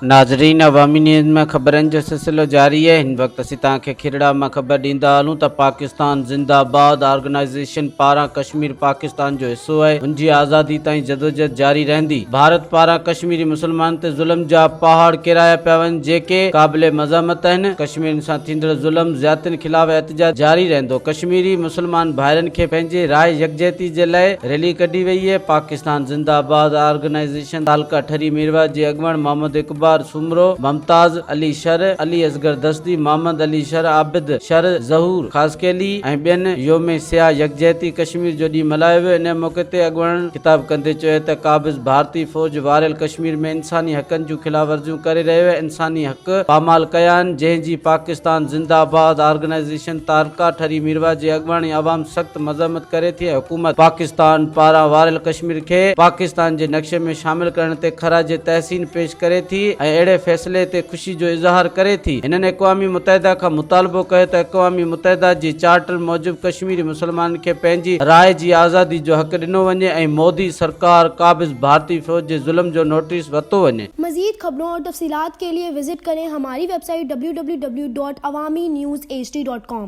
नाज़रीन, अवामी न्यूज़ में ख़बरनि जो सिलसिलो जारी है। हिन वक्त असीं तव्हांखे खिरड़ा में ख़बर ॾींदा हलूं त पाकिस्तान ज़िंदाबाद ऑर्गेनाइज़ेशन पारां कश्मीर पाकिस्तान जो हिस्सो आहे। उनजी आज़ादी ताईं जदोजहद जारी रहंदी। भारत पारां कश्मीरी मुसलमान ते ज़ुल्म जा पहाड़ किराया पिया वञनि, जेके क़ाबिले मज़म्मत आहिनि। कश्मीर सां थींदड़ ज़ुल्म ज़्यादतियुनि ख़िलाफ़ एहतजाज जारी रहंदो। कश्मीरी मुसलमान भाइरनि खे पंहिंजे राय यकजहती जे लाइ रैली कढी वई आहे। पाकिस्तान ज़िंदाबाद ऑर्गेनाइज़ेशन तालका ठरी मीरवा जे अॻुवाण मोहम्मद इक़बाल सुमरो, मुमताज़ अली शर, अली असगर दस्ती, मोहम्मद अली शर, आबिद शर, ज़हूर ख़ासकेली ऐं ॿियनि योम सियाह यकजहती कश्मीर जो ॾींहुं मल्हायो वियो। इन मौक़े ते अॻुवाण ख़िताब कंदे चयो त क़ाबिज़ भारतीय फ़ौज वारियल कश्मीर में इंसानी हक़नि जूं ख़िलाफ़ वर्जियूं करे रहियो आहे। इंसानी हक़ पामाल कया आहिनि, जंहिंजी पाकिस्तान ज़िंदाबाद ऑर्गेनाइज़ेशन तालका ठरी मीरवा जे अॻुवाणी आवाम सख़्त मज़म्मत करे थी। हुकूमत पाकिस्तान पारां वारियल कश्मीर खे पाकिस्तान जे नक्शे में शामिल करण ते ख़राज तहसीन पेश करे थी ऐं अहिड़े फ़ैसिले ते ख़ुशी जो इज़हार करे थी। हिननि अक़वामी मुतहिदा खां मुतालबो कयो त अक़वामी मुतहिदा जी चार्टर मूजिब कश्मीरी मुसलमाननि खे पंहिंजी राय जी आज़ादी जो हक़ ॾिनो वञे ऐं मोदी सरकार क़ाबिज़ भारतीय फ़ौज जे ज़ुल्म जो नोटिस वरितो वञे। मज़ीद खबरों और तफ़सीलात के लिए विजिट करें हमारी वेबसाइट www.awamiNewsHD.com।